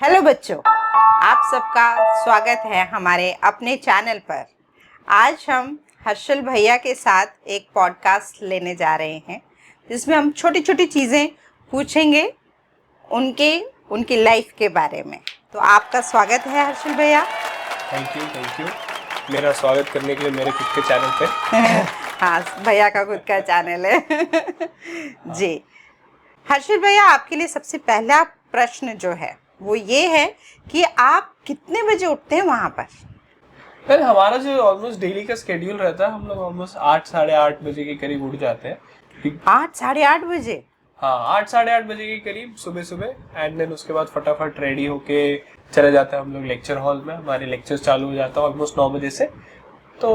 Hello बच्चों, आप सबका स्वागत है हमारे अपने चैनल पर। आज हम हर्षल भैया के साथ एक पॉडकास्ट लेने जा रहे हैं जिसमें हम छोटी छोटी चीज़ें पूछेंगे उनकी लाइफ के बारे में। तो आपका स्वागत है हर्षल भैया। थैंक यू मेरा स्वागत करने के लिए मेरे खुद के चैनल पे। हाँ, भैया का खुद का चैनल है। जी हर्षल भैया, आपके लिए सबसे पहला प्रश्न जो है वो ये है कि आप कितने बजे उठते हैं वहां पर? फिर हमारा जो ऑलमोस्ट डेली का स्केड्यूल रहता है, हम लोग ऑलमोस्ट 8 साढ़े 8 बजे के करीब उठ जाते हैं। 8 साढ़े 8 बजे? हाँ, 8 साढ़े 8 बजे के करीब सुबह सुबह। एंड देन उसके बाद फटाफट रेडी होके चले जाते हैं हम लोग लेक्चर हॉल में। हमारे लेक्चर चालू हो जाता है ऑलमोस्ट 9 बजे से। तो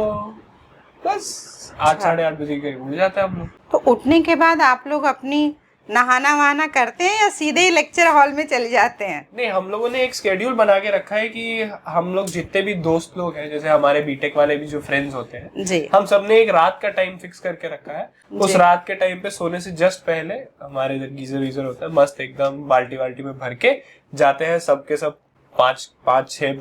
बस 8 साढ़े 8 बजे के करीब उठ जाते हैं हम लोग। तो उठने के बाद आप लोग अपनी नहाना वहाना करते हैं या सीधे ही लेक्चर हॉल में चले जाते हैं? नहीं, हम लोगों ने एक स्केड्यूल बना के रखा है कि हम लोग जितने भी दोस्त लोग हैं, जैसे हमारे बीटेक वाले भी जो फ्रेंड्स होते हैं जी, हम सबने एक रात का टाइम फिक्स करके रखा है। उस रात के टाइम पे सोने से जस्ट पहले हमारे इधर गीजर वीजर होता है, मस्त एकदम बाल्टी वाल्टी में भर के जाते हैं। सबके सब 5-6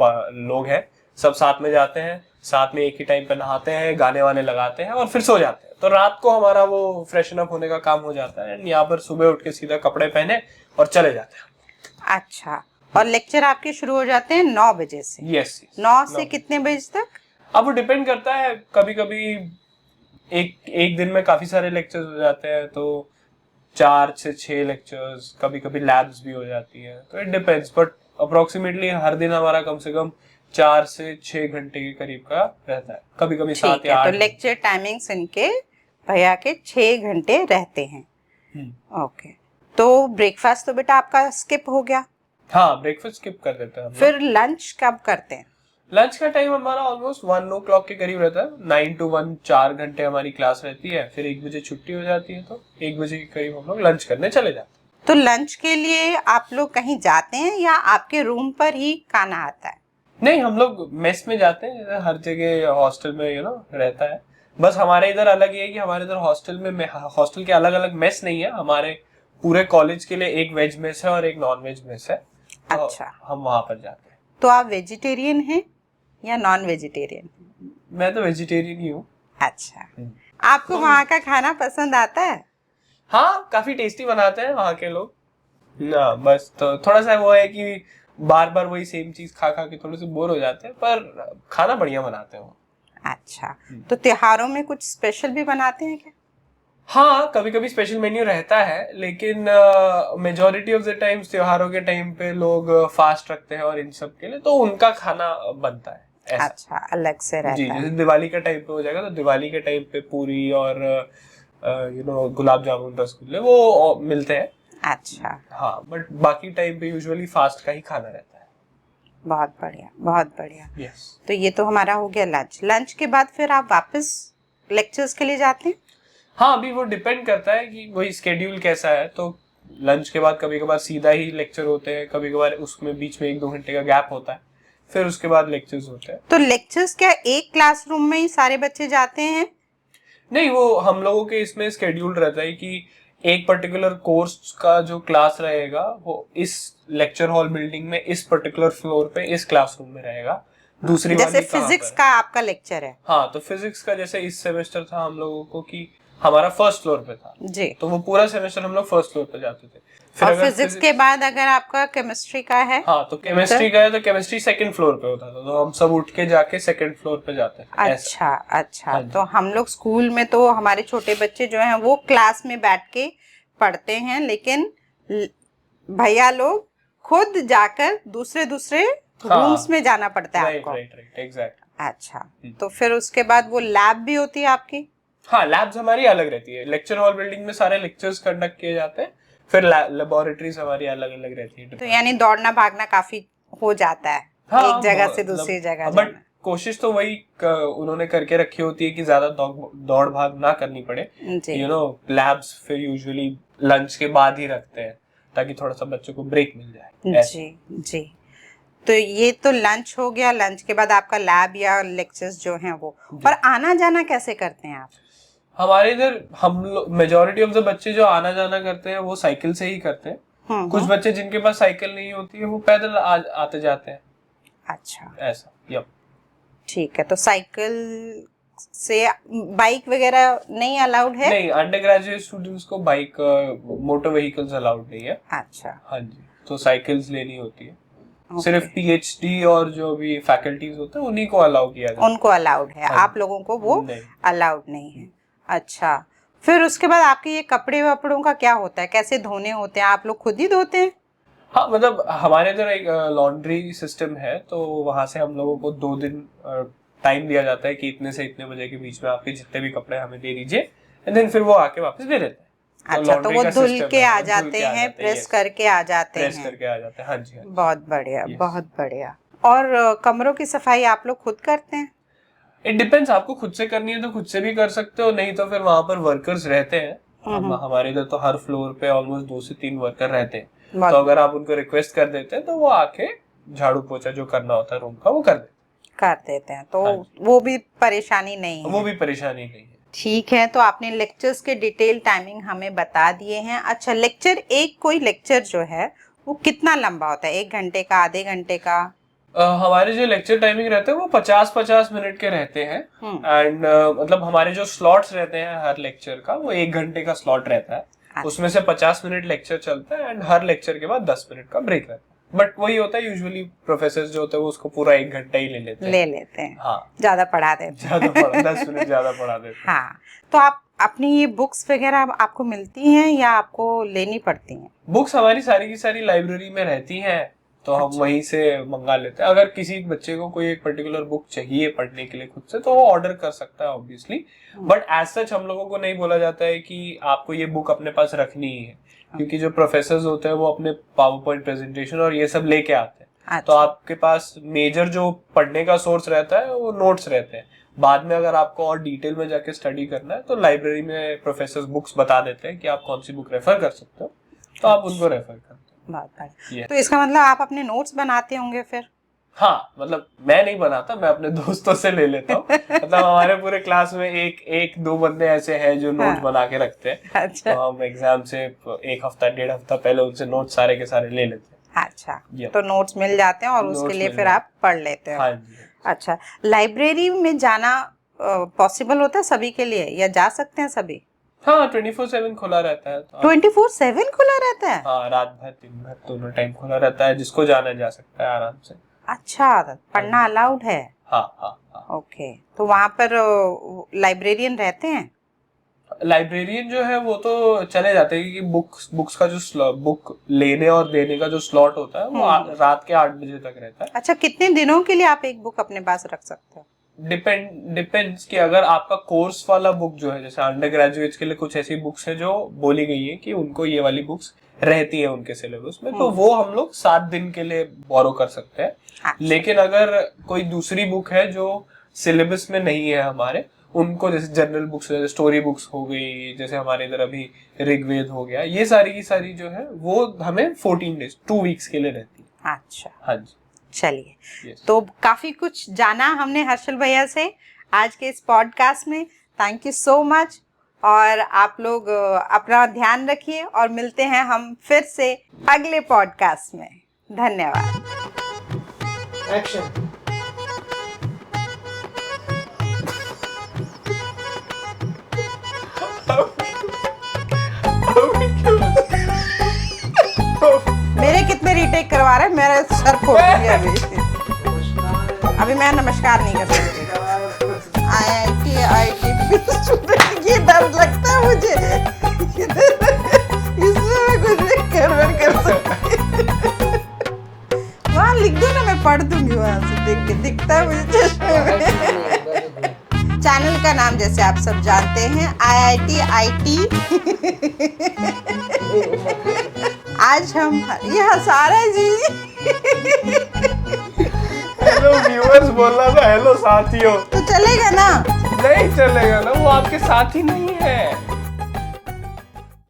लोग हैं, सब साथ में जाते हैं, साथ में एक ही टाइम पे नहाते हैं, गाने वाने लगाते हैं और फिर सो जाते हैं। तो रात को हमारा वो फ्रेशन अप होने का काम हो जाता है। यहाँ पर सुबह उठ के सीधा कपड़े पहने और चले जाते हैं। अच्छा, और लेक्चर आपके शुरू हो जाते हैं 9 बजे से? यस। 9 से कितने बजे तक? अब वो डिपेंड करता है, कभी कभी एक दिन में काफी सारे लेक्चर्स हो जाते हैं, तो 4 से 6 लेक्चर्स, कभी कभी लैब्स भी हो जाती है, तो इट डिपेंड्स। बट अप्रोक्सीमेटली हर दिन हमारा कम से कम 4 से 6 घंटे के करीब का रहता है, कभी कभी 7 या 8। तो लेक्चर टाइमिंग्स इनके भैया के 6 घंटे रहते हैं। ओके, तो ब्रेकफास्ट तो बेटा आपका स्किप हो गया? हाँ, ब्रेकफास्ट स्किप कर देते हैं। फिर लंच कब करते हैं? लंच का टाइम हमारा ऑलमोस्ट 1 o'clock के करीब रहता है। 9 to 1 4 घंटे हमारी क्लास रहती है, फिर 1 बजे छुट्टी हो जाती है, तो 1 बजे के करीब हम लोग लंच करने चले जाते हैं। तो लंच के लिए आप लोग कहीं जाते हैं या आपके रूम पर ही खाना आता है? नहीं, हम लोग मेस में जाते हैं, हर जगह हॉस्टल में रहता है। बस हमारे इधर अलग ये है कि हमारे इधर हॉस्टल के अलग अलग मेस नहीं है। हमारे पूरे कॉलेज के लिए एक वेज मेस है और एक नॉन वेज मेस है। अच्छा, हम वहां पर जाते हैं। तो आप वेजिटेरियन हैं या नॉन वेजिटेरियन? मैं तो वेजिटेरियन ही हूँ। अच्छा, आपको वहाँ का खाना पसंद आता है? हाँ, काफी टेस्टी बनाते हैं वहाँ के लोग ना। बस तो थोड़ा सा वो है कि बार बार वही सेम चीज खा खा के थोड़े से बोर हो जाते हैं, पर खाना बढ़िया बनाते हैं वो। अच्छा, तो त्योहारों में कुछ स्पेशल भी बनाते हैं क्या? हाँ, कभी कभी स्पेशल मेन्यू रहता है, लेकिन मेजोरिटी ऑफ द टाइम्स त्योहारों के टाइम पे लोग फास्ट रखते हैं और इन सब के लिए तो उनका खाना बनता है ऐसा। अच्छा, अलग से रहता जी, है। जैसे दिवाली का टाइम पे हो जाएगा तो दिवाली के टाइम पे पूरी और गुलाब जामुन रसगुल्ले वो मिलते हैं। अच्छा, हाँ, बट बाकी टाइम पे यूजुअली फास्ट का ही खाना रहता है। बहुत बढ़िया, बहुत बढ़िया। यस। तो ये तो हमारा हो गया लंच। लंच के बाद फिर आप वापस लेक्चर्स के लिए जाते हैं? हाँ, अभी वो डिपेंड करता है कि वही स्केड्यूल कैसा है। तो लंच के बाद कभी कभार सीधा ही लेक्चर होते हैं, कभी कभार उसमें बीच में 1-2 घंटे का गैप होता है, फिर उसके बाद लेक्चर्स होते हैं। तो लेक्चर्स क्या एक क्लासरूम में ही सारे बच्चे जाते हैं? नहीं, वो हम लोगों के इसमें स्केड्यूल रहता है कि एक पर्टिकुलर कोर्स का जो क्लास रहेगा वो इस लेक्चर हॉल बिल्डिंग में इस पर्टिकुलर फ्लोर पे इस क्लासरूम में रहेगा। दूसरी जैसे वाली कहाँ फिजिक्स पर का आपका लेक्चर है? हाँ, तो फिजिक्स का जैसे इस सेमेस्टर था हम लोगों को कि हमारा फर्स्ट फ्लोर पे था जी, तो वो पूरा सेमेस्टर हम लोग फर्स्ट फ्लोर पे जाते थे। फिर और अगर फिजिक्स के बाद अगर आपका केमिस्ट्री का है? हाँ, तो केमिस्ट्री का है तो केमिस्ट्री सेकंड फ्लोर पे होता था, तो हम सब उठ के जाके सेकंड फ्लोर पे जाते हैं। अच्छा अच्छा, हाँ जी। तो हम लोग स्कूल में तो हमारे छोटे बच्चे जो हैं वो क्लास में बैठ के पढ़ते हैं, लेकिन भैया लोग खुद जाकर दूसरे दूसरे रूम्स में जाना पड़ता है आपको? Right, exact. अच्छा, तो फिर उसके बाद वो लैब भी होती है आपकी? हाँ, लैब्स हमारी अलग रहती है। लेक्चर हॉल बिल्डिंग में सारे लेक्चर्स कंडक्ट किए जाते हैं, फिर लेबोरेटरीज हमारी अलग अलग रहती है। तो यानी दौड़ना भागना काफी हो जाता है, हाँ, एक जगह से दूसरी जगह बट जाना। कोशिश तो वही उन्होंने करके रखी होती है कि ज्यादा दौड़ भाग ना करनी पड़े। जी, लैब्स फिर यूजुअली लंच के बाद ही रखते हैं ताकि थोड़ा सा बच्चों को ब्रेक मिल जाए। जी जी। तो ये तो लंच हो गया। लंच के बाद आपका लैब या लेक्चर्स जो हैं वो, और आना जाना कैसे करते हैं आप? हमारे इधर हम लोग मेजोरिटी ऑफ द बच्चे जो आना जाना करते हैं वो साइकिल से ही करते हैं। कुछ बच्चे जिनके पास साइकिल नहीं होती है वो पैदल आते जाते हैं। अच्छा, ऐसा। यप। ठीक है। तो साइकिल से बाइक वगैरह नहीं अलाउड है? नहीं, अंडर ग्रेजुएट स्टूडेंट्स को बाइक मोटर व्हीकल्स अलाउड नहीं है। अच्छा। हाँ जी, तो साइकिल्स लेनी होती है। सिर्फ पीएचडी और जो भी फैकल्टीज होते हैं उन्हीं को अलाउ किया जाता है। उनको अलाउड है, आप लोगों को वो अलाउड नहीं है। अच्छा, फिर उसके बाद आपके ये कपड़े वपड़ों का क्या होता है, कैसे धोने होते हैं? आप लोग खुद ही धोते हैं? हाँ, मतलब हमारे इधर एक लॉन्ड्री सिस्टम है, तो वहां से हम लोगों को 2 दिन टाइम दिया जाता है कि इतने से इतने बजे के बीच में आपके जितने भी कपड़े हमें दे दीजिए, एंड देन फिर वो आके वापस दे देते हैं। अच्छा, तो वो धुल के आ जाते हैं, प्रेस करके आ जाते हैं। प्रेस करके आ जाते हैं, हाँ जी। बहुत बढ़िया, बहुत बढ़िया। और कमरों की सफाई आप लोग खुद करते हैं? इट डिपेंड्स, आपको खुद से करनी है तो खुद से भी कर सकते हो, नहीं तो फिर वहां पर वर्कर्स रहते हैं। हमारे इधर तो हर फ्लोर पे ऑलमोस्ट 2 से 3 वर्कर रहते हैं, तो अगर आप उनको रिक्वेस्ट कर देते हैं तो वो आके झाड़ू पोछा जो करना होता है रूम का वो कर देते हैं। तो वो भी परेशानी नहीं है? वो भी परेशानी नहीं है। ठीक है, तो आपने लेक्चर्स के डिटेल टाइमिंग हमें बता दिए हैं। अच्छा, कोई लेक्चर जो है वो कितना लंबा होता है? 1 घंटे का, आधे घंटे का? हमारे जो लेक्चर टाइमिंग रहते हैं वो 50-50 मिनट के रहते हैं। एंड मतलब हमारे जो स्लॉट्स रहते हैं हर लेक्चर का, वो 1 घंटे का स्लॉट रहता है। उसमें से 50 मिनट लेक्चर चलता है एंड हर लेक्चर के बाद 10 मिनट का ब्रेक रहता है। बट वही होता है, यूजुअली प्रोफेसर जो होते हैं वो उसको पूरा 1 घंटा ही ले लेते हैं। हाँ, ज्यादा पढ़ा देते हैं। 10 मिनट ज्यादा पढ़ा देते हैं। हाँ, तो आप अपनी ये बुक्स वगैरह आपको मिलती हैं या आपको लेनी पड़ती हैं? बुक्स हमारी सारी की सारी लाइब्रेरी में रहती हैं, तो हम वहीं से मंगा लेते हैं। अगर किसी बच्चे को कोई एक पर्टिकुलर बुक चाहिए पढ़ने के लिए खुद से, तो वो ऑर्डर कर सकता है ऑब्वियसली। बट एज सच हम लोगों को नहीं बोला जाता है कि आपको ये बुक अपने पास रखनी ही है, क्योंकि जो प्रोफेसर्स होते हैं वो अपने पावर पॉइंट प्रेजेंटेशन और ये सब लेके आते हैं। तो आपके पास मेजर जो पढ़ने का सोर्स रहता है वो नोट्स रहते हैं। बाद में अगर आपको और डिटेल में जाके स्टडी करना है तो लाइब्रेरी में प्रोफेसर्स बुक्स बता देते हैं कि आप कौन सी बुक रेफर कर सकते हो, तो आप उनको रेफर करते हैं। तो इसका मतलब आप अपने नोट्स बनाते होंगे फिर? हाँ, मतलब मैं नहीं बनाता, मैं अपने दोस्तों से ले लेता हूँ। मतलब हमारे पूरे क्लास में एक दो बंदे ऐसे हैं जो नोट बना के रखते हैं। अच्छा। तो हम एग्जाम से 1 हफ्ता 1.5 हफ्ता पहले उनसे नोट सारे के सारे ले लेते हैं। अच्छा, तो नोट्स मिल जाते हैं और उसके लिए फिर आप पढ़ लेते हो? हाँ जी। अच्छा, लाइब्रेरी में जाना पॉसिबल होता है सभी के लिए या जा सकते हैं सभी? हाँ, 24/7 खुला रहता है। 24/7 खुला रहता है? हाँ, रात भर दिन भर दोनों टाइम खुला रहता है, जिसको जाना जा सकता है आराम से। अच्छा, पढ़ना अलाउड है? हाँ। ओके, तो वहाँ पर लाइब्रेरियन रहते हैं? लाइब्रेरियन जो है वो तो चले जाते हैं, क्योंकि बुक्स का जो बुक लेने और देने का जो स्लॉट होता है वो रात के 8 बजे तक रहता है। अच्छा, कितने दिनों के लिए आप एक बुक अपने पास रख सकते हो? डिपेंड्स कि अगर आपका कोर्स वाला बुक जो है, जैसे अंडर ग्रेजुएट्स के लिए कुछ ऐसी बुक्स है जो बोली गई है कि उनको ये वाली बुक्स रहती है उनके सिलेबस में, तो वो हम लोग 7 दिन के लिए बोरो कर सकते हैं। लेकिन अगर कोई दूसरी बुक है जो सिलेबस में नहीं है हमारे, उनको जैसे जनरल बुक्स, स्टोरी बुक्स हो गई, जैसे हमारे इधर अभी ऋग्वेद हो गया, ये सारी की सारी जो है वो हमें 14 डेज 2 वीक्स के लिए रहती है। अच्छा, हाँ जी। चलिए, तो काफी कुछ जाना हमने हर्षल भैया से आज के इस पॉडकास्ट में। थैंक यू सो मच, और आप लोग अपना ध्यान रखिए और मिलते हैं हम फिर से अगले पॉडकास्ट में। धन्यवाद। एक्शन। मेरे कितने रीटेक करवा रहे हैं, मेरा सर फोड़ दिया अभी मैं नमस्कार नहीं कर सकती। IIT ये डर लगता है मुझे, इसमें मैं कुछ भी गड़बड़ कर सकती। वहाँ लिख दो ना, मैं पढ़ दूंगी वहाँ से, देख के दिखता है मुझे चश्मे में। चैनल का नाम जैसे आप सब जानते हैं, IIT IT। आज हम ये हंसा रहे जी। हेलो व्यूअर्स बोलना था, हेलो साथियों। तो चलेगा ना? नहीं चलेगा ना, वो आपके साथी नहीं है।